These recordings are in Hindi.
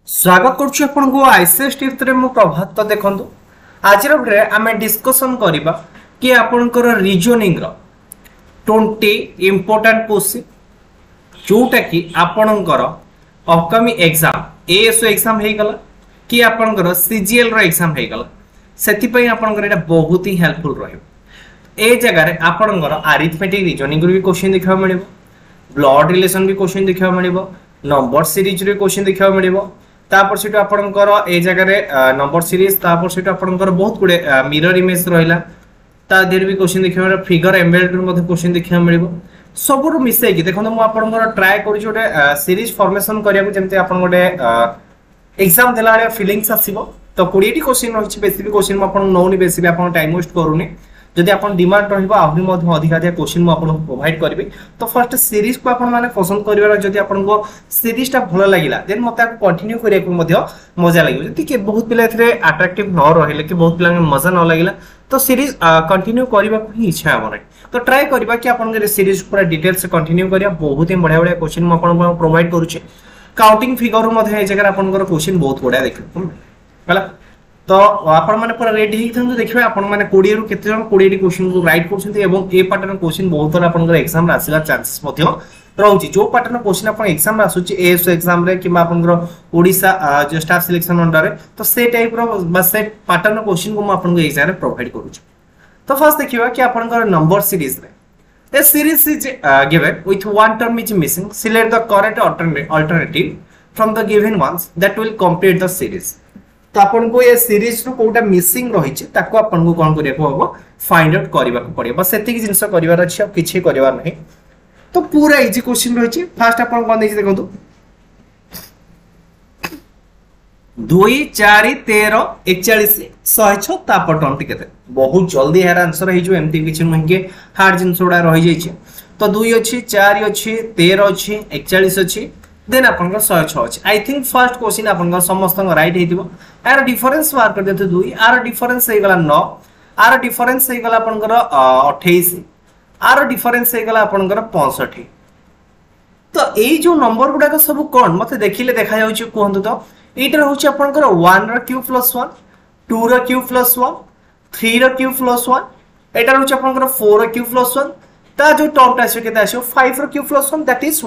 स्वागत करुछु आपनको आईसीएस टिप्स रे मु प्रभात तो देखंतु आज रो भिडियो आमे डिस्कशन करबा कि आपनकर रीजनिंग रो 20 इंपोर्टेंट क्वेश्चन जोटा कि आपनकर अपकमिंग एग्जाम एएसओ एग्जाम हे गला कि आपनकर सीजीएल रो एग्जाम हे गला सेति पई आपनकर एटा बहुत ही हेल्पफुल रहयो। ए जगह रे आपनकर अरिथमेटिक रीजनिंग रो भी क्वेश्चन देखा मिलिबो, ब्लड रिलेशन भी क्वेश्चन देखा मिलिबो, नंबर सीरीज रे क्वेश्चन देखा मिलिबो, तापर सेटो आपनकर ए जगह रे नंबर सीरीज तापर सेटो आपनकर बहुत गुडे मिरर इमेज रहिला ता देर भी क्वेश्चन देखिबा फिगर एम्बेडेड मध्ये क्वेश्चन देखिबा मिलिबो सबरु मिसै कि देखन मु आपनकर ट्राई करि जोटे सीरीज फॉर्मेशन करिया को जेमते आपन गोटे एग्जाम देला रे फीलिंग्स आसीबो तो 20 टी क्वेश्चन होछि बेसी भी क्वेश्चन म आपन नोनी बेसी भी आपन टाइम वेस्ट करूनी जदि आपन डिमांड रहइबो आहुरी मध्ये अधिक अधिक क्वेश्चन म आपन प्रोवाइड करबी तो फर्स्ट सीरीज को आपन माने पसंद करिवार जदि आपन को सीरीज टा भलो लागिला देन मते कंटिन्यू करिया को मध्ये मजा लागिबो जति के बहुत पिला एथरे अट्रैक्टिव न रहिले कि बहुत पिला मजा न लागिला तो सीरीज कंटिन्यू करबा को ही इच्छा हमर तो ट्राई करबा कि आपन के सीरीज पूरा डिटेल से कंटिन्यू करिया बहुत ही बढ़िया बढ़िया क्वेश्चन म आपन को प्रोवाइड करू छी काउंटिंग फिगर मध्ये ए जगह आपन को क्वेश्चन बहुत बढ़िया देखिबो हला तो आपण माने पूरा रेडी ही थंदु देखिबे आपण माने 20 रु केते जन 20 टी क्वेश्चन को राइट करछन्ती एवं ए पैटर्न क्वेश्चन बहुत थोड़ा आपण एग्जाम रे आसीला चांसेस मध्ये रहउची जो पैटर्न क्वेश्चन आपण एग्जाम रे आसुची एएसओ एग्जाम रे कि आपण ओडिसा जो स्टाफ सिलेक्शन अंडर रे तो से टाइप रो बस से पैटर्न क्वेश्चन को आपण को एग्जाम रे प्रोवाइड करूची। तो फर्स्ट देखिबा कि आपण नंबर सीरीज रे the series is given with one term is missing. Select the correct alternative from the given ones that will complete the series. तो आपन को ये सीरीज रो कोटा मिसिंग रही छै ताको आपन को कोन करिया को हबो फाइंड आउट करबा को पड़ियो बस एति की जिंस करबार अछि अब किछि करबार नहीं तो पूरा इजी क्वेश्चन रही छै। फर्स्ट आपन कोन देखि देखंतु 2 4 13 41 106 तापर 20 केते बहुत जल्दी यार आंसर हे जो एमती किछि नहीं के हार्ड जिंस उडा रही जाय छै तो 2 अछि 4 अछि 13 अछि 41 अछि देन आपन 106 अछि। आई थिंक फर्स्ट क्वेश्चन आपन समस्त राइट हेतिबो यार डिफरेंस मार्क कर देते 2 आर डिफरेंस हे गला 9 आर डिफरेंस हे गला आपन 28 आर डिफरेंस हे गला आपन 65 तो एई जो नंबर गुडा को सब कोन मते देखिले देखा जाउची कोहंतु तो एटा होची आपन 1 रो क्यूब प्लस 1 2 रो क्यूब प्लस 1 3 रो क्यूब प्लस 1 एटा होची आपन 4 रो क्यूब प्लस 1 ता जो टॉप आसी केता आसी 5 रो cube plus 1 that is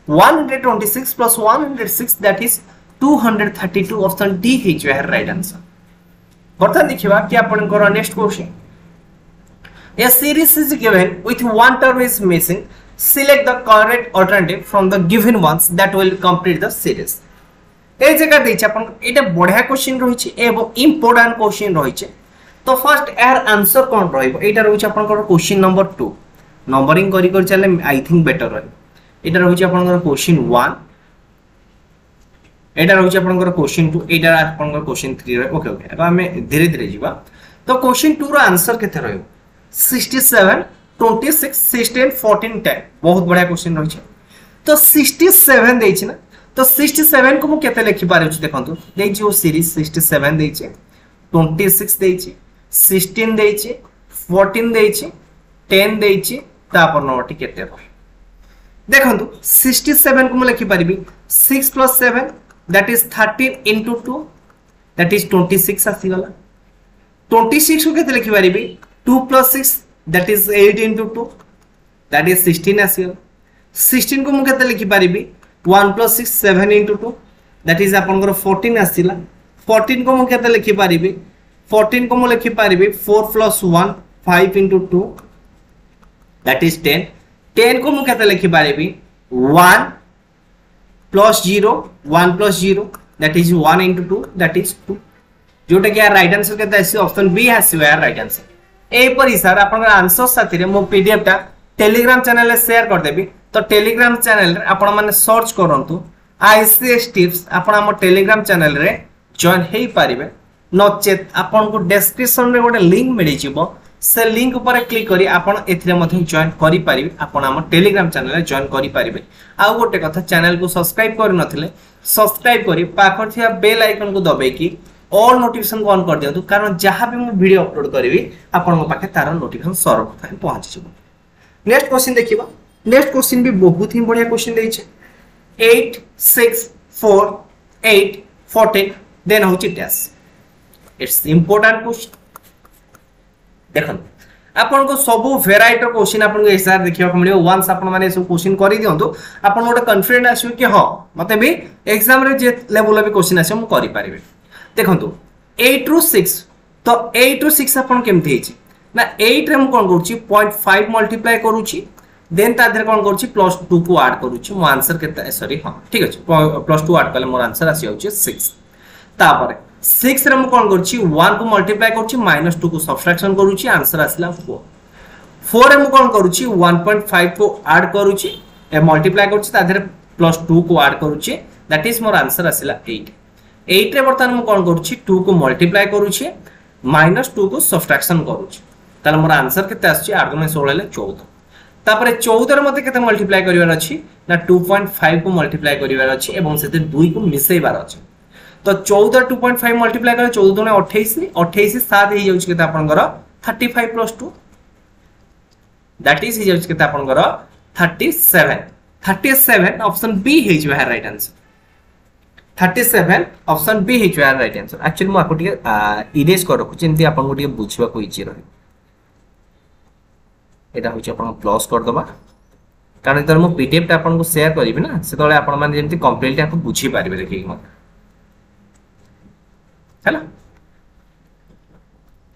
126 plus 106 that is 232 option D है जो है राइट आंसर। बर्तन देखिबा कि आपन को next question a series is given with one term is missing select the correct alternative from the given ones that will complete the series। ए जगह दै छै आपन एटा बढ़िया क्वेश्चन रही छै एवं इंपोर्टेंट क्वेश्चन रही छै तो फर्स्ट यार आंसर कोन रहइबो एटा रही छै आपन को क्वेश्चन नंबर 2 नंबरिंग करी कर चले आई थिंक बेटर रही एटा रही आपन क्वेश्चन 1 एटा रही आपन क्वेश्चन 2 एटा आपन क्वेश्चन 3 रहे ओके ओके अब हमें धीरे धीरे जीवा तो क्वेश्चन 2 रो आंसर केते रहयो 67 26 16 14 10 बहुत बढ़िया क्वेश्चन रही तो 67 दै छै ना तो 67 को मु केते लिखि पारे छु देखंतु दै जो सीरीज 67 दै छै 26 दै छै 16 दै छै 14 दै छै 10 दै छै तापर नोटी केते रह देखंतु 67 को म लिखि परिबी 6 + 7 दैट इज 13 * 2 दैट इज 26 आसी गला 26 को केते लिखि परिबी 2 + 6 दैट इज 8 * 2 दैट इज 16 आसी गला 16 को म केते लिखि परिबी 1 + 6 7 * 2 दैट इज आपन 14 आसीला 14 को म केते लिखि परिबी 14 को म लिखि परिबी 4 + 1 5 * 2 दैट इज 10 10 को मु केते लिखि पारेबी 1 + 0 1 + 0 दैट इज 1 * 2 दैट इज 2 जोटा कि राइट आंसर केते आसी ऑप्शन बी आसी यार राइट आंसर ए पर सर आपन आंसर साथी रे मो पीडीएफ टा टेलीग्राम चैनल रे शेयर कर देबी तो टेलीग्राम चैनल रे आपन माने सर्च करंतु आईसीएस टिप्स आपन हम टेलीग्राम चैनल रे जॉइन हेई पारिबे नचेत आपन को डिस्क्रिप्शन रे गोटे लिंक मिलि जिवो से लिंक ऊपर क्लिक करी आपण एथिरे मध्ये जॉइन करि पारिबे आपण हम टेलीग्राम चैनल रे जॉइन करि पारिबे आ गोटे कथा चैनल को सब्सक्राइब करि नथिले सब्सक्राइब करी पाखर थिया बेल आइकन को दबे की ऑल नोटिफिकेशन को ऑन कर दियंतु कारण जहां भी मैं वीडियो अपलोड करिवि आपण पाखे तार नोटिफिकेशन सर्वप्रथम पहुंच जिवो। नेक्स्ट क्वेश्चन देखिबा नेक्स्ट क्वेश्चन भी बहुत ही बढ़िया क्वेश्चन दै छै 8 6 4 8 14 देन होची डैश इट्स इंपोर्टेंट क्वेश्चन देखन आपन को सब वेराइटी क्वेश्चन आपन को एसआर देखियो मिलियो वंस आपन माने सब क्वेश्चन करि दियंतु आपन गोटे कॉन्फिडेंट आसु कि हां मते भी एग्जाम रे जे लेवल भी क्वेश्चन आसे हम करि पारिबे देखंतु 8 रु 6 तो 8 रु 6 आपन केमथि हेछि ना 8 रे हम कोन करूची 0.5 मल्टीप्लाई करूची देन ता देर कोन करूची +2 को ऐड करूची मो आंसर केता सॉरी हां ठीक अछि +2 ऐड करले मोर आंसर आसी होची 6 तापर 6 रे हम कोन करूची 1 को मल्टीप्लाई करूची -2 को सब्ट्रैक्शन करूची आंसर आसला 4 4 रे हम कोन करूची 1.5 को ऐड करूची ए मल्टीप्लाई करूची ता देर +2 को ऐड करूची दैट इज मोर आंसर आसला 8 8 रे बर्तन हम कोन करूची 2 को मल्टीप्लाई करूची -2 को सब्ट्रैक्शन करूची ताले मोर आंसर केते आछी 8 में 16 ले 14 तापर 14 रे मते केते मल्टीप्लाई करिवार अछि ना 2.5 को मल्टीप्लाई करिवार अछि एवं सेते 2 को मिसेइबार अछि तो 14 2.5 मल्टीप्लाई करे 14 दुने 28 28 7 हे जाउछ केते आपनकर 35 + 2 दैट इज हे जाउछ केते आपनकर 37 ऑप्शन बी हे जो है राइट आंसर 37 ऑप्शन बी हे जो है राइट आंसर एक्चुअली म आपको टिके इरेज कर रखु जेंति आपन को टिके बुझबा को इजी रही एटा होची आपन प्लस कर दबा कारण इधर मो पीडीएफ ता आपन को शेयर करिबि ना से तळे आपन माने जेंति कंप्लीटली आपन बुझी पारिबे देखि म हैला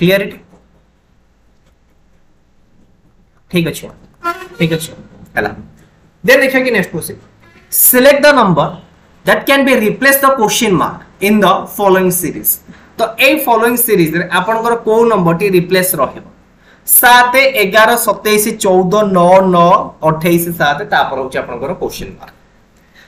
क्लियरिटी ठीक अछि हैला देन देखिए कि next question select the number that can be replace the question mark in the following series तो ए फॉलोइंग सीरीज रे आपन को को नंबर टी रिप्लेस रहबो 7 11 27 14 9 9 28 7 तापर होची आपन को क्वेश्चन मार्क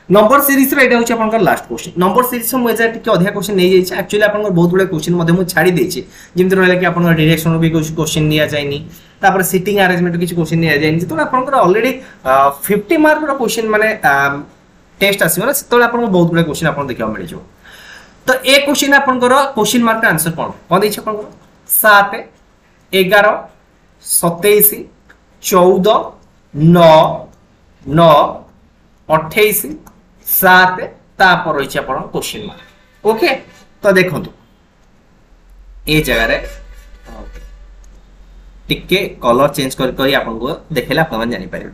नंबर सीरीज रे एटा होची आपन को लास्ट क्वेश्चन नंबर सीरीज में एजा टिके अधिक क्वेश्चन नै जाई छै एक्चुअली आपन को बहुत बडे क्वेश्चन मध्ये मु छाडी देछि जेमति रहला कि आपन डायरेक्शन भी कुछ क्वेश्चन निया जायनी तापर सिटिंग अरेंजमेंट किछ क्वेश्चन निया जायनी तो आपन को ऑलरेडी 50 मार्क रो क्वेश्चन माने टेस्ट आसीबो ना तो आपन को बहुत बडे क्वेश्चन आपन देखियो मिलि जो तो ए क्वेश्चन आपन को क्वेश्चन मार्क का आंसर कोन दै छै आपन को 7 11 27 14 9 9 28 7 तापर रही आपण क्वेश्चन मार्क ओके तो देखंतु ए जगह रे टिके कलर चेंज कर आपन को देखेला आपन मान जानि पारे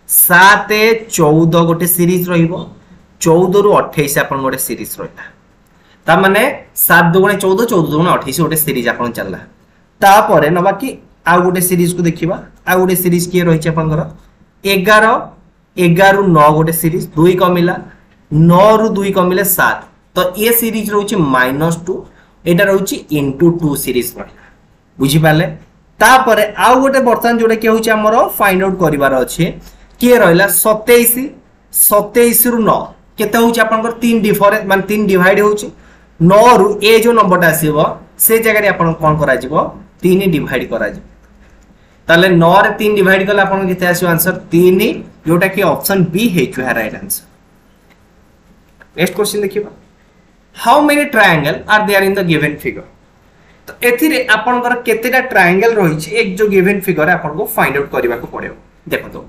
7 14 गोटे सीरीज रहिबो 14 रु 28 आपन गोटे सीरीज रहता ता माने 7 दुगुणे 14 14 दुगुणे 28 गोटे सीरीज आपन चलला तापर नबा कि आ गोटे सीरीज को देखिबा आ गोटे सीरीज के रही छै आपन 11 11 रु 9 गोटे सीरीज 2 कमिला 9 रु 2 कमिले 7 तो ये सीरीज रहउची -2 एटा रहउची *2 सीरीज रहला बुझी पाले तापर आ गोटे बर्तन जोडे के होची हमरो फाइंड आउट करिवार अछि के रहला 27 27 रु 9 केते होची आपन 3 डिफरेंस मान 3 डिवाइड होची 9 रु ए जो नंबरटा आसीबो से जगह रे आपन कोन करा जिवो 3 डिवाइड करा जिवो ताले 9 रे 3 डिवाइड करला आपन केते आसीबो आंसर 3 जोटा कि ऑप्शन बी हे जो है राइट आंसर नेक्स्ट क्वेश्चन देखिबा how many triangle are there in the given figure तो एथिरे आपन कर केतेटा ट्रायंगल रही छै एक जो गिवन फिगर आपन को फाइंड आउट करबा को पड़े देखो तो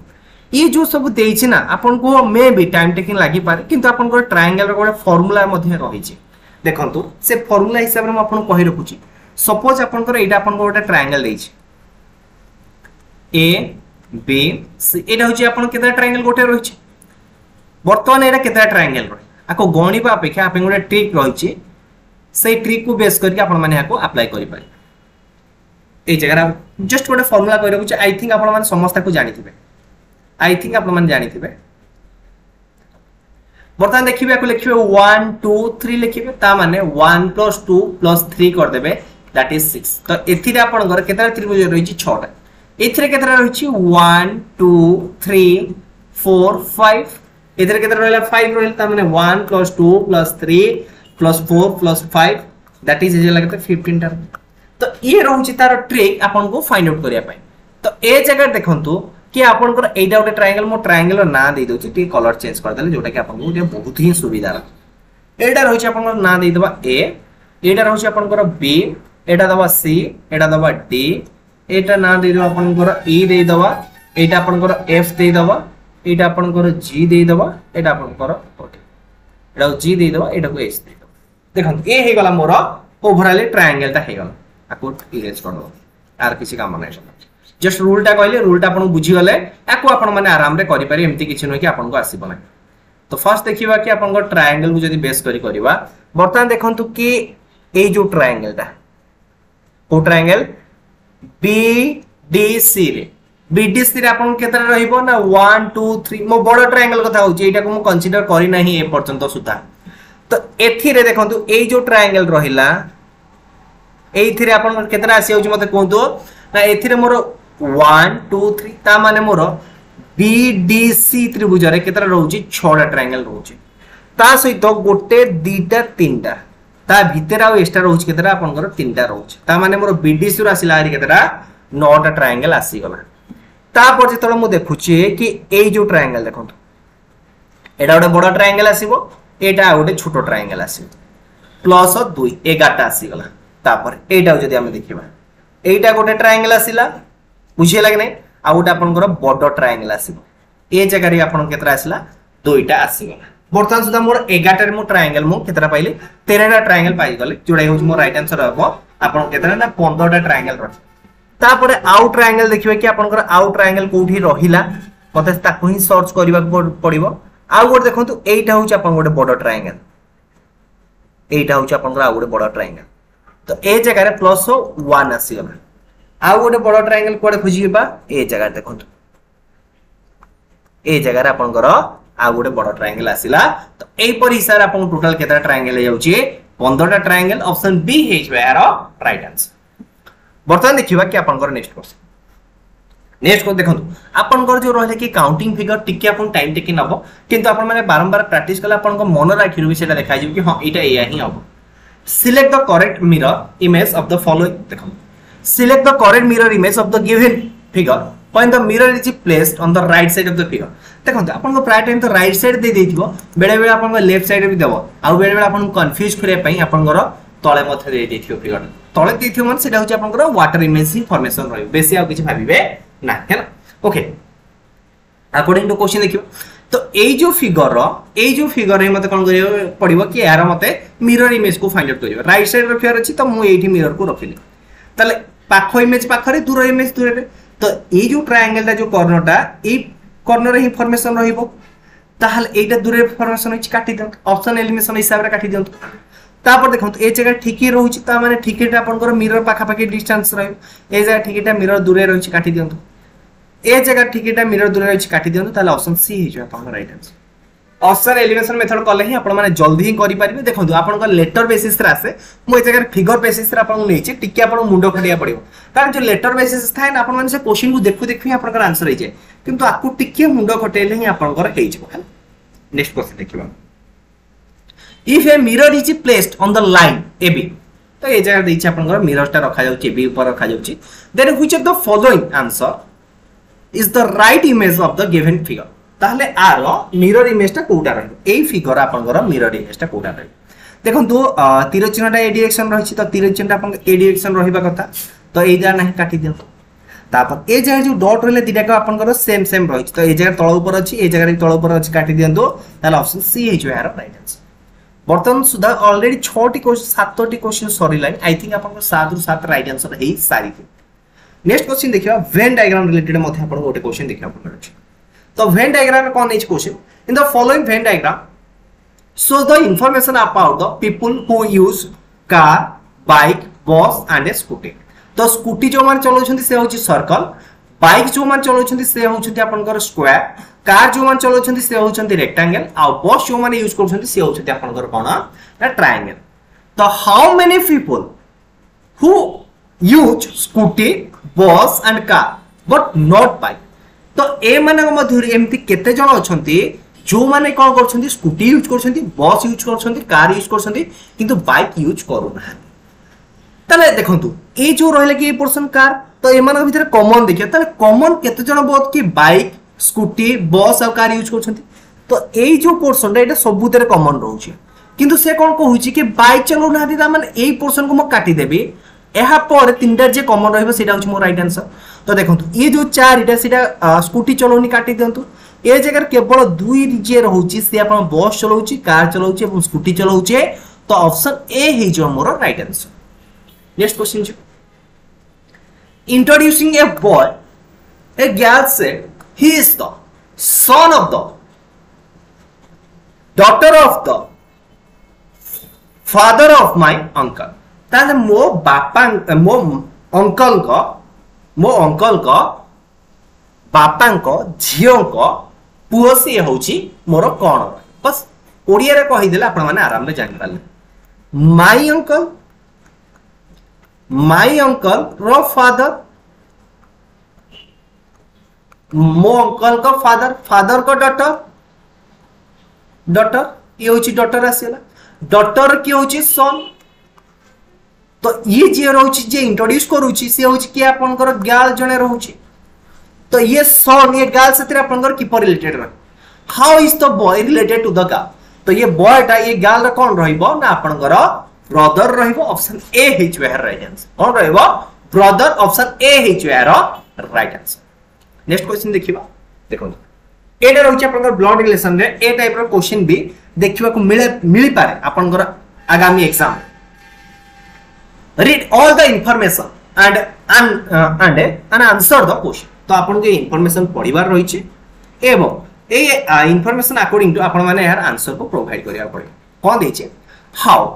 ये जो सब देइ छै ना आपन को मे बी टाइम टेकिंग लागि पारे किंतु आपन को ट्रायंगल रो कोन फार्मूला मध्ये रही छै देखो तो से फार्मूला हिसाब रे हम आपन कहि रखु छी सपोज आपन को एटा आपन को गोटे ट्रायंगल देइ छै ए बी सी एटा होची आपन केता ट्रायंगल गोटे रही छै वर्तमान एटा केता ट्रायंगल रही आको गणिबा अपेक्षा आपन गोटे ट्रिक रही छै से ट्रिक को बेस करके आपन माने आको अप्लाई करि पारे ए जगह जस्ट गोटे फार्मूला कहि रखु छी आई थिंक आपन माने समस्त को जानिथिबे आई थिंक आपन माने जानिथिबे वर्तमान देखिबे आको लिखिबे 1 2 3 लिखिबे ता माने 1 + 2 + 3 कर देबे दैट इज 6 तो एथिरे आपन घर केता त्रिभुज रही छी 6 टा एथिरे केता रही छी 1 2 3 4 5 इधर केतर रहला 5 रहल त माने 1 + 2 + 3 + 4 + 5 दैट इज जे लगते 15 टा तो ये रहउची तार ट्रिक आपन को फाइंड आउट करिया पाए तो ए जगह देखंतु कि आपन को एटा गोटे ट्रायंगल मो ट्रायंगल ना दे दोची टी कलर चेंज कर देले जोटा कि आपन को बहुत ही सुविधा एटा रहउची आपन को ना दे दबा ए एटा रहउची आपन को बी एटा दबा सी एटा दबा डी एटा ना दे दबा आपन को ई दे दबा एटा आपन को एफ दे दबा एटा आपन को जी दे दबा एटा आपन को ओके एटा जी दे दबा एटा को एच दे दबा देखंतु ए हे गला मोर ओवरऑल ट्रायंगल ता हे गला आको इरेज कर दो आर किसी काम नै जस्ट रूलटा कहले रूलटा आपन बुझी गले आको आपन माने आराम रे करि पारे एम्ति किछि न कि आपन को आसीबो नै तो फर्स्ट देखिबा कि आपन को ट्रायंगल को जदी बेस करी करबा बर्तमान देखंतु कि ए जो ट्रायंगल ता को ट्रायंगल बीडीसी रे बीडीसी रे आपन केतरा रहिबो ना 1 2 3 मो बड़ ट्रायंगल कथा होची एटा को मो कंसीडर करी नाही ए पर्यंत सुधा तो एथि रे देखंतु ए जो ट्रायंगल रहिला एथि रे आपन केतरा आसी होची मते कोंतो ना एथि रे मोर 1 2 3 ता माने मोर बीडीसी त्रिभुज रे केतरा रहउची 6टा ट्रायंगल रहउची ता सहित गोटे दीटा तीनटा ता भीतर आ एक्स्ट्रा रहउची केतरा आपनकर तीनटा रहउची ता माने मोर बीडीसी रो आसीला आरी केतरा 9टा ट्रायंगल आसी गला ता पर जेतळ मु देखुची कि ए जो ट्रायंगल देखंतु एटा गोटे बड़ ट्रायंगल आसीबो एटा गोटे छोटो ट्रायंगल आसीबो प्लस 2 11टा आसी गला ता पर एटा जदी हम देखिबा एटा गोटे ट्रायंगल आसीला बुझिए लागे नै आ गोटे आपनकर बड़ ट्रायंगल आसीबो ए जगह रे आपन केतरा आसीला दुईटा आसी गला बर्तमान सुधा मोर 11टा रे मो ट्रायंगल मु केतरा पाइले 13टा ट्रायंगल पाइ गले जोडा होछ मो राइट आंसर हबो आपन केतरा ना 15टा ट्रायंगल रह तापर आउट ट्रायंगल देखिबे कि आपनकर आउट ट्रायंगल कोठी रहिला मते ताकू ही सर्च करबा पड़िबो आ गोटे देखंतु एटा होछ आपन गोटे बड़ ट्रायंगल एटा होछ आपनकर आ गोटे बड़ ट्रायंगल तो ए जगह रे प्लस 1 आसी गला आ गोटे बड़ ट्रायंगल कोडे खोजिबा ए जगह देखंतु ए जगह रे आपनकर आ गोटे बड़ ट्रायंगल आसीला तो एई पर हिसाब आपन टोटल केतरा ट्रायंगल हे जाउची 15टा ट्रायंगल ऑप्शन बी हे यार राइट आंसर बर्तमान देखिबा कि आपनकर नेक्स्ट क्वेश्चन नेक्स्ट को देखंतु आपनकर जो रहले कि काउंटिंग फिगर टिके आपन टाइम टेकिन हबो किंतु आपन माने बारंबार प्रैक्टिस कला आपन को मन राखिरु भी सेटा देखाइ जे कि हां एटा एया ही हबो select the correct mirror image of the following देखंतु select the correct mirror image of the given figure when the mirror is placed on the right side of the figure देखंतु आपन को प्राय टाइम तो राइट साइड दे देथिबो बेले बेले आपन को लेफ्ट साइड भी देबो आ बेले बेले आपन कंफ्यूज करे पई आपन को तळे मथे दे देथिबो फिगर तळे देथिबो मन सेटा होची आपन को वाटर इमेज फॉर्मेशन रहबो बेसी आ किछि भाबिबे ना हैना ओके अकॉर्डिंग टू क्वेश्चन देखिबो तो ए जो फिगर रे मते कोन करियो पड़िबो कि यार मते मिरर इमेज को फाइंड आउट करियो राइट साइड रखियार अछि तो मु एठी मिरर को रखिली तले पाखो इमेज पाखरे दूर इमेज दूर रे तो ए जो ट्रायंगल ता जो कॉर्नरटा ए कॉर्नर रे ही फॉर्मेशन रहिबो ताहल एटा दूरे फॉर्मेशन अछि काटी दियंत ऑप्शन एलिमिनेशन हिसाब रे काटी दियंत तापर देखंतु ए जगह ठीके रहउछि ता माने ठीकेटा आपनकर मिरर पाखा पाखी डिस्टेंस रहइबो ए जगह ठीकेटा मिरर दूरे रहउछि काटी दियंत ए जगह ठीकेटा मिरर दूरे रहउछि काटी दियंत ताले ऑप्शन सी हे जो आपन right answer option elimination method कले ही आपण माने जल्दी ही करि परिबे देखंतु आपनकर लेटर बेसिस रे आसे मु ए जगह फिगर बेसिस रे आपन लेछि टिके आपन मुंडो खडिया पड़िबो कारण जो लेटर बेसिस थाए ना आपन माने से क्वेश्चन को देखु देखु ही आपनकर आंसर हे जाय किंतु आकु टिके मुंडो खटेले ही आपनकर हे जबो नेक्स्ट क्वेश्चन देखिबा if a mirror is placed on the line AB तो ए जगह देछि आपनकर मिररटा रखा जाउछि AB ऊपर रखा जाउछि then which of the following answer is the right image of the given figure ताहले आर मिरर इमेजटा कोटा रहबो एई फिगर आपनकर मिरर इमेजटा कोटा रहबो देखंतु तीर चिन्हटा ए डायरेक्शन रहिछि तो तीर चिन्हटा आपन ए डायरेक्शन रहिबा कथा तो ए जगह नाही काटी दियंतो तापर ए जगह जो डॉट रहले दिटा का आपनकर सेम सेम रहिछि तो ए जगह तळ ऊपर अछि ए जगह तळ ऊपर अछि काटी दियंतो ताले ऑप्शन सी हे जो यार राइट आंसर बर्तमान सुधा ऑलरेडी 6टी क्वेश्चन 7टी question sorry line I think आपन 7 रु 7 राइट आंसर हे सारी नेक्स्ट क्वेश्चन देखिबा वेन डायग्राम रिलेटेड मध्ये आपन गोटे क्वेश्चन देखिबा आपन अछि तो वेन डायग्राम में कौन is question in the following Venn diagram shows the information about the people who use car bike bus and a scooty तो स्कूटी जो मान चलाउछंती से होची सर्कल बाइक जो मान चलाउछंती से होछंती आपनकर स्क्वायर कार जो मान चलाउछंती से होछंती रेक्टेंगल आ बस जो मान यूज करछंती से होछंती आपनकर कोन ना ट्रायंगल तो how many people who use scooty bus and car but not bike तो ए माने मध्य एमती केते जण अछंती जो माने कोन करछंती स्कूटी यूज करछंती बस यूज करछंती कार यूज करछंती किंतु बाइक यूज करू ना तले देखंतु ए जो रहले कि ए पर्सन कार तो ए माने भीतर कॉमन देखियो तले कॉमन केते जण बहुत कि बाइक स्कूटी बस और कार यूज करछंती तो ए जो पर्सन एटा सबुतरे कॉमन रहउची किंतु से कोन कहूची कि बाइक चलो ना ता माने ए पर्सन को म काटी देबी एहा पर तीनटा जे कॉमन रहबो सेटा होची मो राइट आंसर तो देखंतु ये जो चार इटा सेटा स्कूटी चलोनी काटी दियंतु ए जगह केवल दुई जे रहउची से आपण बस चलाउची कार चलाउची और स्कूटी चलाउची तो ऑप्शन ए हे जो मोर राइट आंसर। नेक्स्ट क्वेश्चन जो introducing a boy a girl said he is the son of the daughter of the father of my uncle। ताले मो बापा मो अंकल को बापा को झियो को पुओ सी होची मोर कोन बस ओडिया रे कहि देला आपण माने आराम रे जानि पाले। माय अंकल रो फादर मो अंकल को फादर को डॉटर ये होची डॉटर आसीला डॉटर की होची सन तो ये जे रहउची जे इंट्रोड्यूस करूची से होची कि आपनकर गर्ल जने रहउची तो ये सन ये गर्ल से आपनकर की रिलेटेड रह how is the boy related to the girl तो ये बॉय टा ये गर्ल रा कोन रहिबो ना आपनकर ब्रदर रहिबो ऑप्शन ए हिच वेयर राइट आंसर कोन रहिबो ब्रदर ऑप्शन ए हिच वेयर राइट आंसर। नेक्स्ट क्वेश्चन देखिबा देखो एटा रहउची आपनकर ब्लड रिलेशन रे ए टाइप रो क्वेश्चन भी देखिबा को मिली पारे आपनकर आगामी exam read all the information and answer the question तो आपन के इंफॉर्मेशन पढिबार रही छे एवं ए इंफॉर्मेशन अकॉर्डिंग टू आपण माने यार आंसर को प्रोवाइड करिया पड़े कोन दै छे how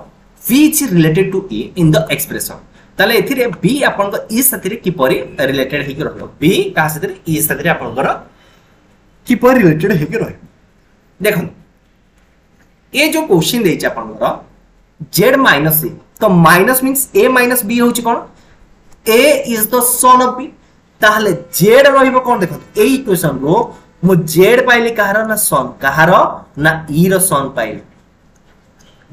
which related to E in the expression ताले एथिरे बी आपन को ई साथि की परि रिलेटेड हे के रहलो बी का साथि ई साथि आपन को की परि रिलेटेड हे के रह देखो ये जो क्वेश्चन दै छे आपन को z minus a तो minus means a minus b होची कोन a is the son of b ताहले z रहिबो कोन देखो एई क्वेश्चन रो मु z पाइली कहार ना son कहार ना e रो son पाइली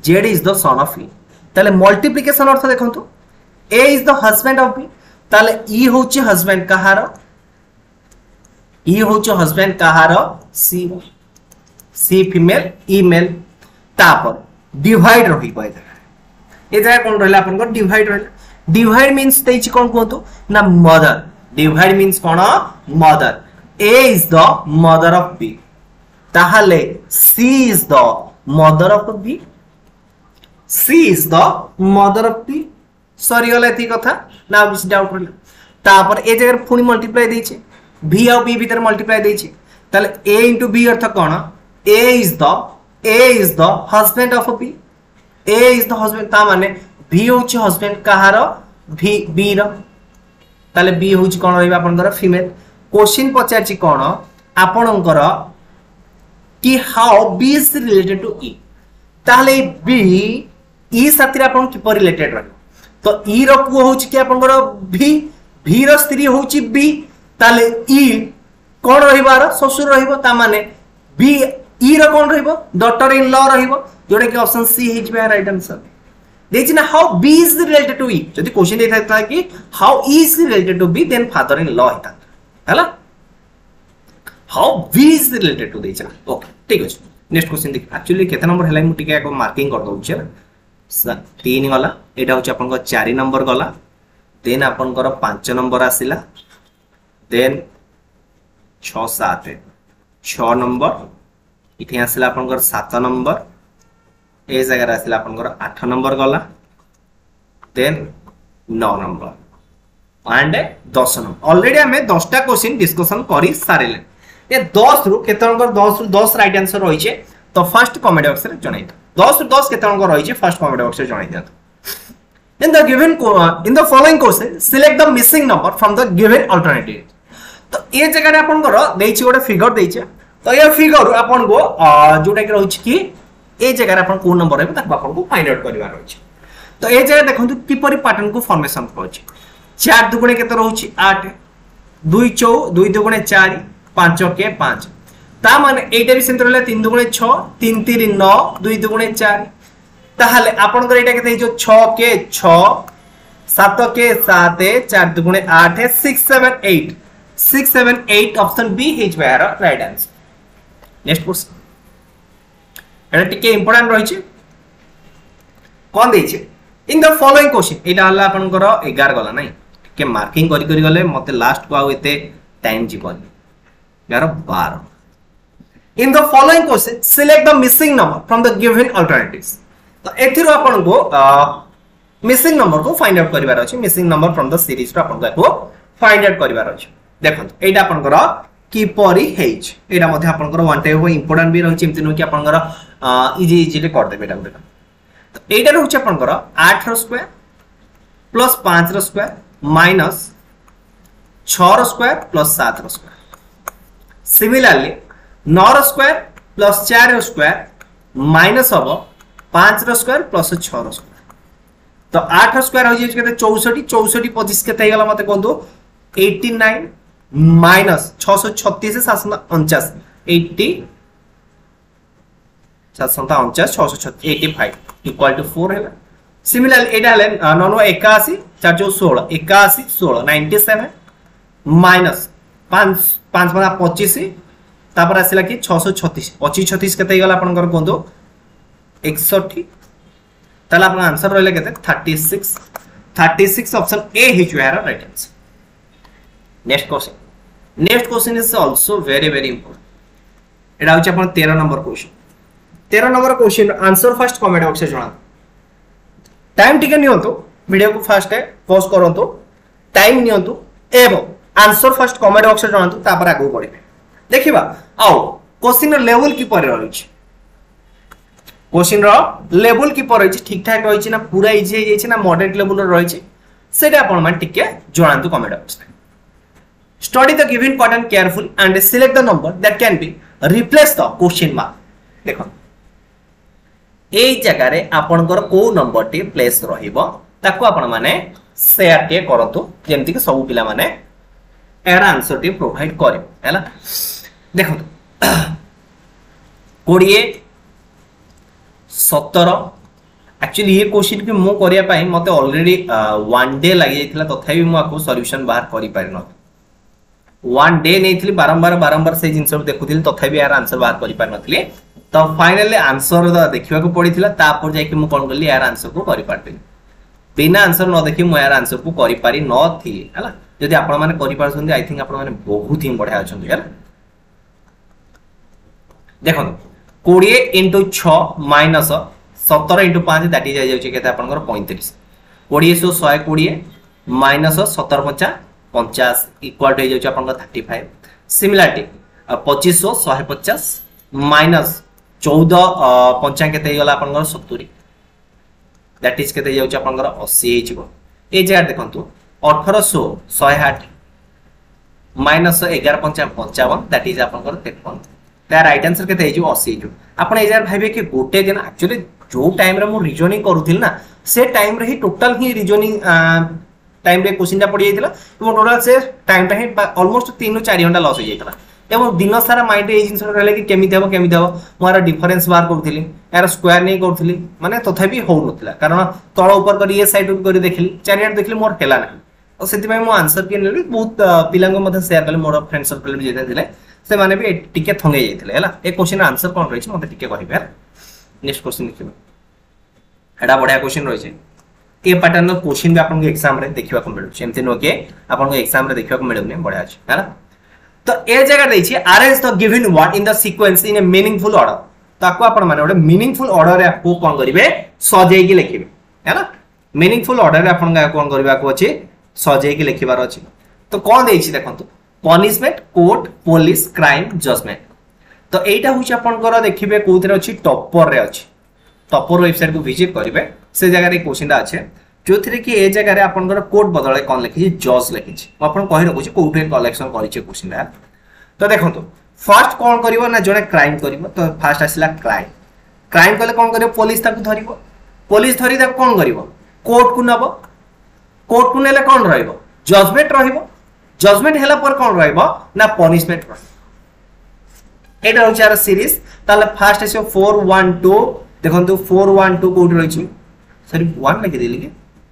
z is the son of e ताले मल्टीप्लिकेशन अर्थ देखंतु a is the husband of b ताले e होची हस्बैंड कहार e होची हस्बैंड कहार c फीमेल e मेल तापर डिवाइड रहिबो ए जगह कोन रहला अपन को डिवाइड रहला डिवाइड मींस तेची कोन कहतो ना मदर डिवाइड मींस कोन mother A is the mother of B ताहले C is the mother of B C is the mother of B sorry होला एती कथा ना बिस डाउट रहला तापर ए जगह फुनी मल्टीप्लाई दैछे बी और बी भीतर मल्टीप्लाई दैछे ताले a * b earth cone a is the husband of b a is the husband ता माने b होची हस्बैंड कहार b रो ताले b होची कोन रहबा आपनकर फीमेल क्वेश्चन पचारची कोन आपनकर कि how b is related to e ताले b e साथि आपन कि रिलेटेड रहबो तो e रो पुओ होची कि आपनकर v रो स्त्री होची b ताले e कोन रहबार ससुर रहबो ता माने b ई रो कोन रहबो डॉटर इन लॉ रहबो जोडे के ऑप्शन सी हिज बे राइट आंसर देखि ना how B is related to E जदी क्वेश्चन देता था कि how E is related to B then father in law हेता हला how B is related to देछा ओके ठीक अछि नेक्स्ट क्वेश्चन देख एक्चुअली केते नंबर हला मु टिके एको मार्किंग कर दउ छ 3 गला एटा होछ आपन को 4 नंबर गला देन आपन को 5 नंबर आसिला देन 6 7 6 नंबर इथे आसिला आपनकर 7 नंबर ए जगह आसिला आपनकर 8 नंबर गला then 9 number and 10 number already हमें 10टा क्वेश्चन डिस्कशन करि सारेले ए 10 रु केते नंबर 10 रु 10 राइट आंसर रही छे तो फर्स्ट कमेंट बॉक्स रे जणाइ 10 रु 10 केते नंबर रही छे फर्स्ट कमेंट बॉक्स रे जणाइ दियंत in the following question select the missing number from the given alternative तो ए जगह रे आपनकर देछि गोटे फिगर देछि तो ये फिगर आपन को जोटा के रहउछ कि ए जगह रे आपन को नंबर रहबे ताको आपन को फाइंड आउट करबा रहउछ तो ए जगह देखंतु कि परि पैटर्न को फॉर्मेशन कहउछ 4 दुगुणे केते रहउछ 8 2 2 दुगुणे 4 5 के 5 ता माने एटा भी सेंटर रहला 3 दुगुणे 6 3 3 9 2 दुगुणे 4 ताहाले आपन को एटा केते जो 6 के 6 7 के 7 4 दुगुणे 8 6 7 8 6 7 8 option B his where right answer next question एटा टिके इंपोर्टेंट रही छे कोन दै छे इन द फॉलोइंग क्वेश्चन एटा हला आपनकर 11 गला नै टिके मार्किंग करि करि गले मते लास्ट को आ एते टाइम जीवन यार 12 in the following question select the missing number from the given alternatives. तो एथिरो आपन को मिसिंग नंबर को फाइंड आउट करिवार अछि, missing number from the series रो आपन को फाइंड आउट करिवार अछि। देखंतु एटा आपन को की परी हेज, एटा मध्ये आपन को वन टाइप इंपोर्टेंट भी रहछि, एमति नो कि आपन को इजी इजीली कर देबे एटा। तो एटा रहछि आपन को 8 रो स्क्वायर प्लस 5 रो स्क्वायर माइनस 6 रो स्क्वायर प्लस 7 रो स्क्वायर। सिमिलरली 9 रो स्क्वायर प्लस 4 रो स्क्वायर माइनस हबो 5 रो स्क्वायर प्लस 6 रो स्क्वायर। तो 8 रो स्क्वायर हो जे केते 64, 64 25 केते हेगला मते कोंदो 89 माइनस 636 से 749 80 749 636 85 इक्वल टू 4 है। सिमिलरली एटा ले 9 81 4 16 81 16 97 माइनस 5 5 बना 25 तापर आसिला कि 636 25 36 केते हेगला आपन कर कोंदो 61। ताला आपन आंसर रहले केते 36 36 ऑप्शन ए हिज यार right answer. Next question is also very important. एडा होची अपन 13 number question. 13 number question answer first comment box में जणा। टाइम टिके नियंतु, वीडियो को फास्ट है पॉज करंतु, टाइम नियंतु एवं आंसर फर्स्ट कमेंट बॉक्स में जणांतु, तापर आगु बढ़िबे। देखिबा आउ क्वेश्चन लेवल की पर रहिछि, क्वेश्चन रो लेवल की पर रहिछि, ठीक ठाक रहिछि ना, पूरा इजी हो जाइछि ना, मॉडरेट लेवल रो रहिछि, सेटा आपण मान टिके जणांतु कमेंट बॉक्स में। Study the given pattern carefully and select the number that can be replace the question mark। देखो ए जगह रे आपनकर को नंबर टी प्लेस रहिबो ताको आपण माने शेयर के करंतु, जेमति कि सब पिला माने एरा आंसर टी प्रोवाइड करियो हैला। देखो 20 17 एक्चुअली ये क्वेश्चन कि मो करिया पाई मते ऑलरेडी 1 डे लागि जाइथिला, तथापि मो आको सॉल्यूशन बाहर करि पारि न। 1 डे नहीं बारंबार से जिनस देखुली, तथापि यार आंसर बाहर कर पार नथली। तो फाइनली आंसर देखा पड़ता, तापर जाकि मु कौन कली यार आंसर को कर पारती, बिना आंसर न देखि मु यार आंसर को कर पारि नथी हैला। जदि आपण माने करि पारछन, आई थिंक आपण माने बहुत ही बढ़िया अछन यार। देखो 20 * 6 माइनस 17 * 5 दैट इज जाय केते आपनकर 35। 20 * 120 माइनस 17 * 5 50 इक्वल टू हो जाउछ आपन 35। सिमिलरिटी 2500 150 माइनस 14 5 केते गला आपन 70 दैट इज केते जाउछ आपन 80 हिजबो। ए जगह देखंतु 1800 108 माइनस 11 5 55 दैट इज आपन 53। तार राइट आंसर केते हिजो 80 हिजो। आपन ए जगह भाबे कि गोटे दिन एक्चुअली जो टाइम रे मो रीजनिंग करूथिल ना, से टाइम रे ही टोटल ही रीजनिंग टाइम रे क्वेश्चन पड़ी जाइतिला, एवं टोटल से टाइम टा ही ऑलमोस्ट 3 ରୁ 4 घंटा लॉस हो जाइतिला। एवं दिन सारा माइंड ए जिंस रहले कि केमिति हबो मोर डिफरेंस बार करथिली, यार स्क्वायर नहीं करथिली, माने तथापि हो नथिला, कारण तळ ऊपर करी ए साइड करी देखिली, चारियाड देखिली मोर हेला ना। और सेति भाई मो आंसर के नेली बहुत पिलांग मध्ये शेयर करले, मोर फ्रेंड सर्कल भी जेते थिले से माने भी टिके थंगे जाइतिले हैला। ए क्वेश्चन आंसर कोन रहिछ मते टिके कहिबे यार। नेक्स्ट क्वेश्चन देखिबो, एडा बढ़िया क्वेश्चन रहिछ। ए पैटर्न नो क्वेश्चन भी आपन एग्जाम रे देखिबा को मिलु, एमति नो के आपन एग्जाम रे देखिबा को मिलुने बढ़िया अछि हैला। तो ए जगह दै छी arrange the given word in the sequence in A meaningful order. ताको आपन माने ओडे मीनिंगफुल ऑर्डर रे आपको कोन करिवे सजेई के लिखिबे हैला। मीनिंगफुल ऑर्डर रे आपन कोन करबा को अछि सजेई के लिखिबार अछि। तो कोन दै छी देखंतु punishment court police crime judgment. तो एटा होछि आपन कर देखिबे कोथरे अछि टॉपर रे अछि, टॉपर वेबसाइट को विजिट करिवे, से जगह रे क्वेश्चन अछि जो थरे कि ए जगह रे आपन कोर्ट बदले कोन लिखि जज लिखि म आपन कहि रखु छी कोठे कलेक्शन करि छी क्वेश्चन रे। तो देखंतु फर्स्ट कोन करिवो ना जने क्राइम करिवो, तो फर्स्ट आसिला क्राइम। क्राइम कले कोन करिवो पुलिस ताकू धरिवो, पुलिस धरि ताकू कोन करिवो कोर्ट को नबो, कोर्ट को नेले कोन रहइबो जजमेंट रहइबो, जजमेंट हेला पर कोन रहइबो ना पनिशमेंट रहइबो। एटा होछि आर सीरीज। ताले फर्स्ट आसियो 412 देखंतु 412 कोड रहि छी, सॉरी 1 लगे देली के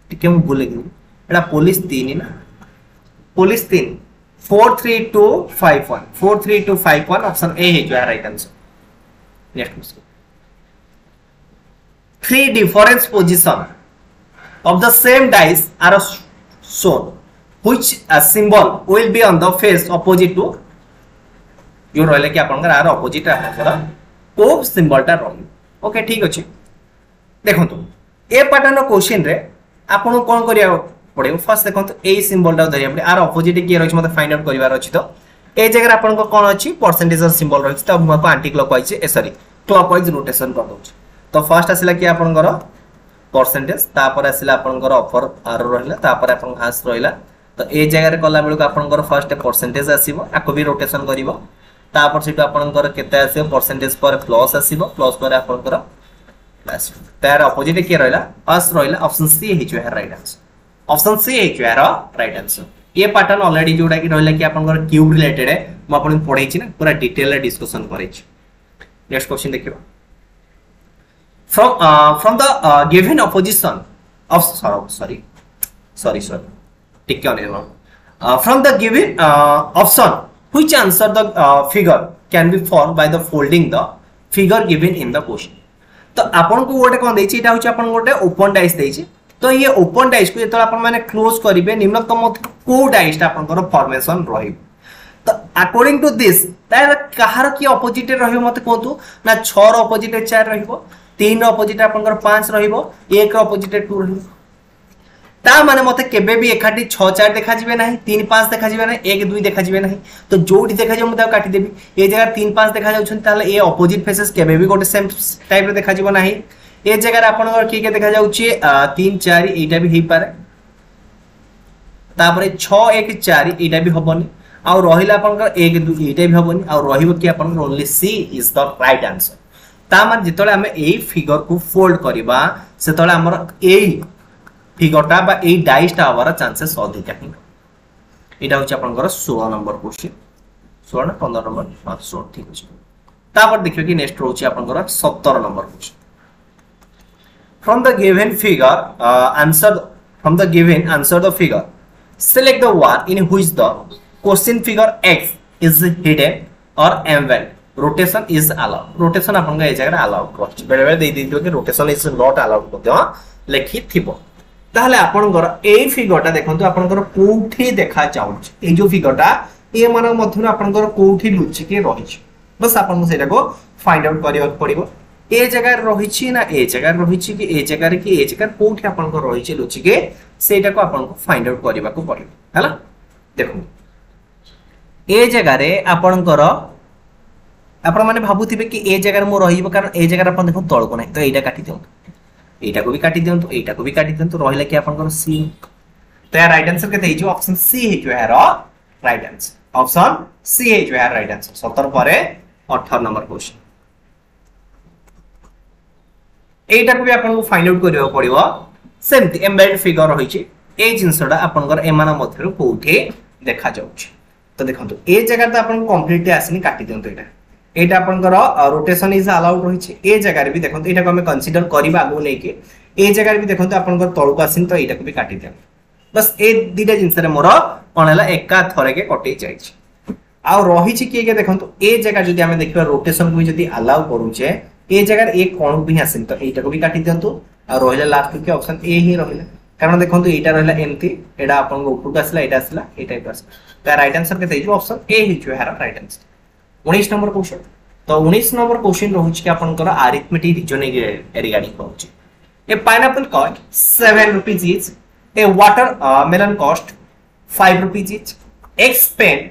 टिके हम भूल गेली, एटा पुलिस 3 ना, पुलिस 3 43251 43251 ऑप्शन ए है जो है right answer. Next question 3 different position of the same dice are shown, which symbol will be on the face opposite to जो रहले कि आपनकर आर ऑपोजिट आपनकर को सिंबलटा रही। ओके ठीक अछि देखंतु ए पैटर्न क्वेश्चन रे आपन कोन करिया पड़े फर्स्ट देखंतु ए सिंबलटा धरिया पड़े आर ऑपोजिट की रही मते फाइंड आउट करिवार अछि तो ए जगह आपन को कोन अछि परसेंटेज सिंबल रही तो हम anti clockwise sorry clockwise rotation कर दउछ। तो फर्स्ट आसिला कि आपनकर परसेंटेज तापर आसिला आपनकर अपर आर रहिला तापर आपन हास रहिला। तो ए जगह रे कला बेलु आपनकर फर्स्ट परसेंटेज आसीबो आको भी रोटेशन करिवो तापर सिटो आपनकर केते आसीबो परसेंटेज पर प्लस आसीबो प्लस पर आपनकर प्लस तार ऑपोजिट के रहिला अस रहिला ऑप्शन सी हिजो है राइट आंसर। ऑप्शन सी हिजो है राइट आंसर। ये पैटर्न ऑलरेडी जोडा कि रहिला कि आपनकर क्यूब रिलेटेड है म आपन पढै छी ना पूरा डिटेल रे डिस्कशन करै छी। नेक्स्ट क्वेश्चन देखिबा from the given opposition of sorry take on from the given option which answer the figure can be formed by the folding the figure given in the question। तो आपन को गोटे कोन देछि एटा होछि आपन गोटे ओपन डाइस देछि। तो ये ओपन डाइस को जेतला आपन माने क्लोज करिवे निम्नतम को डाइस आपन को फॉर्मेशन रहि। तो अकॉर्डिंग टू दिस तार कहार की ऑपोजिट रहिबो मते कोंतु ना 6 रो ऑपोजिट 4 रहिबो 3 रो ऑपोजिट आपनकर 5 रहिबो 1 रो ऑपोजिट 2 रहिबो। ता माने मते केबे भी एखाटी 6 4 देखा जिवे नाही 3 5 देखा जिवे नाही 1 2 देखा जिवे नाही। तो जोडी देखा जे मते काटी देबी ए जगह 3 5 देखा जाउछन ताले ए ऑपोजिट फेसेस केबे भी गोटे सेम टाइप रे देखा जिवो नाही। ए जगह आपनकर की के देखा जाउची 3 4 एटा भी हेई पारे तापरे 6 1 4 एटा भी होबनी आ रहिला आपनकर 1 2 एटा भी होबनी आ रहिबो कि आपनकर only C is the right answer. ता मान जितले हमें ए फिगर को फोल्ड करबा सेतले हमर ए फिगरटा बा ए डाइसटा हवार चांसेस अधिक है। एटा होची आपनकर 16 नंबर क्वेश्चन 16 ना 15 नंबर हां 16 ठीक अछि। तापर देखियो कि नेक्स्ट होची आपनकर 17 number question from the given figure answer the figure select the one in which the question figure x is hidden or embedded rotation is allowed। rotation आपन ए जगह allowed करछ बेले बेले दे दियो कि rotation is not allowed को लिखि थिबो। ताहले आपनकर ए फिगरटा देखंतु आपनकर कोठी देखा जाउछ ए जो फिगरटा ए मन मध्यन आपनकर कोठी लुचि के रहिछ बस आपन सेटा को फाइंड आउट करियो पड़िबो। ए जगह रहिछि ना ए जगह रहिछि कि ए जगह कि ए जगह कोठी आपनकर रहिछि लुचि के सेटा को आपन को फाइंड आउट करिबा को पड़िबो हला। देखो ए जगह रे आपनकर आपण माने भाबुथिबे कि ए जगह मो रहिबो कारण ए जगह अपन देखो तळ को नै तो एटा काटी दियौ एटा को भी काटी दियौ तो एटा को भी काटी दियौ तो रहिला कि आपनकर सी। तो या राइट आंसर केते हिजो ऑप्शन सी हिजो है राइट आंसर। ऑप्शन सी हिजो है राइट आंसर। 17 परे 18 नंबर क्वेश्चन एटा को भी आपन को फाइंड आउट करियो पड़िबो सेमति एम्बेडेड फिगर रहिछि ए जिंसडा आपनकर एमाना मध्यरो कोठे देखा जाउछि। तो देखंतु ए जगह तो आपन कंप्लीटली आसिनी काटी दियौ तो एटा आपनकर रोटेशन इज अलाउड रहिछि। ए जगह रे भी देखंतु एटा को हम कंसीडर करिबा आगु नै के ए जगह रे भी देखंतु आपनकर तळु को आसिन तो एटा को भी काटी दियौ बस ए दिटा जिंस रे मोर कोनला एका थरे के कटि जाइछि। आ रहिछि के देखंतु ए जगह जदि हम देखबा रोटेशन को जदि अलाउ करूछे ए जगह एक कोण भी आसिन तो एटा को भी काटी दियंतु आ रहिला लास्ट के ऑप्शन ए ही रहिला कारण देखंतु एटा रहिला एमती एटा आपन को ऊपर आसला एटा आसला ए टाइप आसला। तो राइट आंसर के हिजो ऑप्शन ए हिजो है राइट आंसर। 19 नंबर क्वेश्चन तो 19 नंबर क्वेश्चन रहुछि कि आपनकर अरिथमेटिक रीजनिंग रिगार्डिंग होछि। A pineapple cost 7 rupees each a water melon cost 5 rupees each expend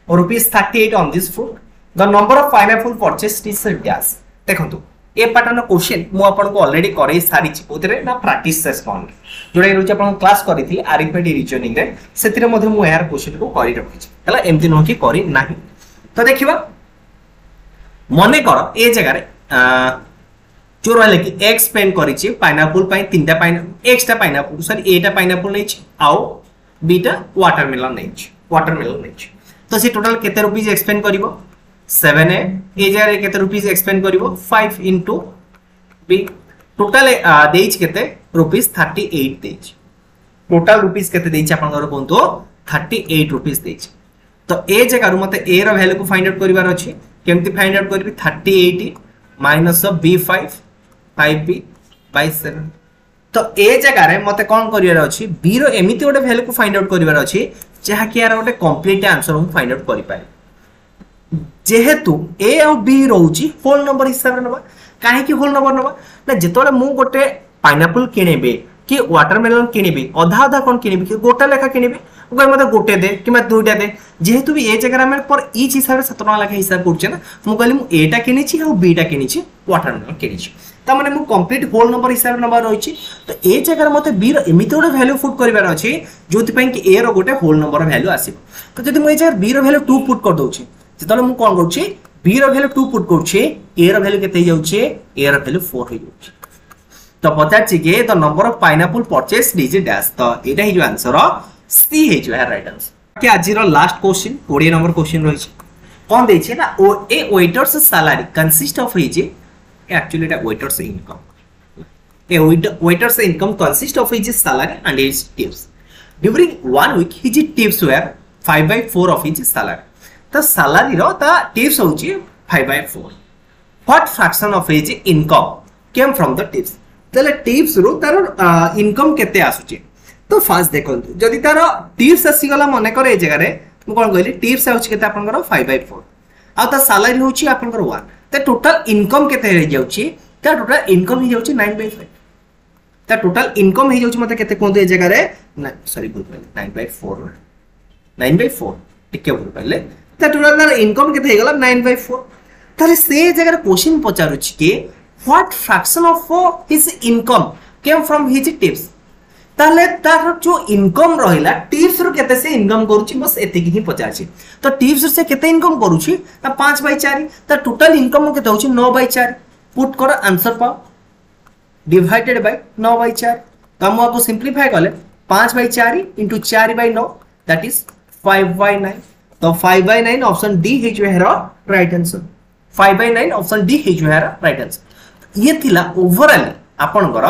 rupees 38 on this fruit the number of pineapple purchased is dash. देखंतु ए पैटर्न क्वेश्चन मु आपन को ऑलरेडी करै सारी छि ओतरे ना प्रैक्टिस सेशन जोडे रोज आपन क्लास करिथि अरिथमेटिक रीजनिंग रे सेतिरे मध्ये मु यार क्वेश्चन को करि रखि छि हला एमति न कि करि नाही। तो देखिबा मने कर ए जगह रे जो रहले कि एक्स पेन करि छि पाइनएप्पल पई तीनटा पाइनएप्पल एक्स टा पाइनएप्पल सॉरी ए टा पाइनएप्पल नै छि आउ बी टा वाटरमेलन नै छि वाटरमेलन नै छि। तो से टोटल केते रुपीस एक्सपेंड करिवो 7 ए जगह रे केते रुपीस एक्सपेंड करिवो 5 इनटू बी टोटल देइछ केते रुपीस 38 देइछ टोटल रुपीस केते देइछ आपन घर कोंतो 38 रुपीस देइछ। तो ए जगह रु मते ए रो वैल्यू को फाइंड आउट करिवार अछि केमति फाइंड आउट करबी 38 माइनस b5 5b बाय 7। तो ए जगह रे मते कोन करिवार अछि b रो एमिति ओटे वैल्यू को फाइंड आउट करिवार अछि जहा कि यार ओटे कंप्लीट आंसर हम फाइंड आउट करि पाए। जेहेतु ए और बी रोची होल नंबर हिसाब रे नबा काहे होल नंबर नबा ना जेतोले मु गोटे पाइनएप्पल किनेबे कि वाटरमेलन किनेबे अधा अधा कोन किनेबे कि गोटा लेखा किनेबे ओकर मते गोटे दे कि दुईटा दे जेहेतु भी ए जगह में पर ईच हिसाब से 7 टका लेखा हिसाब करछे ना मु कहली मु एटा किनेछि और बीटा किनेछि वाटरमेलन किनेछि ता माने मु कंप्लीट होल नंबर हिसाब नंबर रहिछि तो ए जगह मते बी रो एमिति गोटे वैल्यू पुट करबार अछि जोति पय कि ए रो गोटे होल नंबर वैल्यू आसीबो तो जदि मु ए जगह बी रो वैल्यू 2 पुट कर दोछि जेतले मु कोन करछि बी रो वैल्यू 2 पुट करछि ए रो वैल्यू केते जाउछि ए रो वैल्यू 4 हो जाउछि तो पचाछि के the number of pineapple purchased is dash तो एटा ही जो आंसर सी है जो है राइट आंसर के आज रो लास्ट क्वेश्चन 20 नंबर क्वेश्चन रही छै कोन दै छै ना ओ a waiter's salary consist of his actually एटा waiter's income a waiter's income consist of his salary and his tips during 1 week his tips were 5/4 of his salary तो सैलरी रो ता टिप्स होची 5/4 what fraction of his income came from the tips तले टिप्स रो तार इनकम केते आसुची तो फास्ट देखंतु जदि तार टिप्स आसी गला मने करे ए जगह रे म कोन कहली टिप्स आउची केते आपनकर 5/4 आ ता सैलरी होची आपनकर 1 त टोटल इनकम केते हे जाउची ता टोटल इनकम हे जाउची 9/5 ता टोटल इनकम हे जाउची मते केते कोन दे जगह रे सॉरी भूल पले 9/4 टिके भूल पले ता टोटल तार इनकम केते हे गला 9/4 ताले से जगह रे क्वेश्चन पचारुची के what fraction of his income came from his tips ताले तार जो इनकम रहिला टिप्स रो केते से इनकम करूची बस एति ही पचाची तो टिप्स से केते इनकम करूची ता 5/4 ता टोटल इनकम केते होची 9/4 पुट कर आंसर पाओ डिवाइडेड बाय 9/4 तो हम आपको सिंपलीफाई करले 5/4 * 4/9 दैट इज 5/9 तो 5/9 ऑप्शन डी है जो है राइट आंसर 5/9 ऑप्शन डी है जो है राइट आंसर ये थिला ओवरऑल आपनकर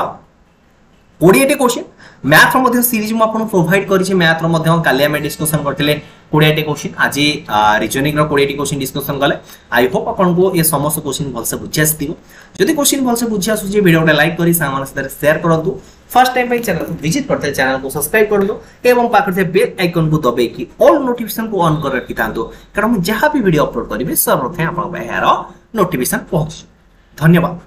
20 क्वेश्चन मैथ रो मध्ये सीरीज म आपन प्रोवाइड करिछि मैथ रो मध्ये काले हम डिस्कशन करथिले 20 क्वेश्चन आज रीजनिंग रो 20 क्वेश्चन डिस्कशन गले आई होप आपन को ये समस्त क्वेश्चन भलसे बुझास दिबो जदि क्वेश्चन भलसे बुझास जे वीडियो को लाइक करी सामान से शेयर करंतु फर्स्ट टाइम पे चैनल को विजिट करते चैनल को सब्सक्राइब कर दो एवं पाखर बेल आइकन को दबाई कि ऑल नोटिफिकेशन को ऑन कर रखि तांतो कारण जहां भी वीडियो अपलोड करिवे सर्वप्रथम आपन बाहर नोटिफिकेशन पहुंच धन्यवाद।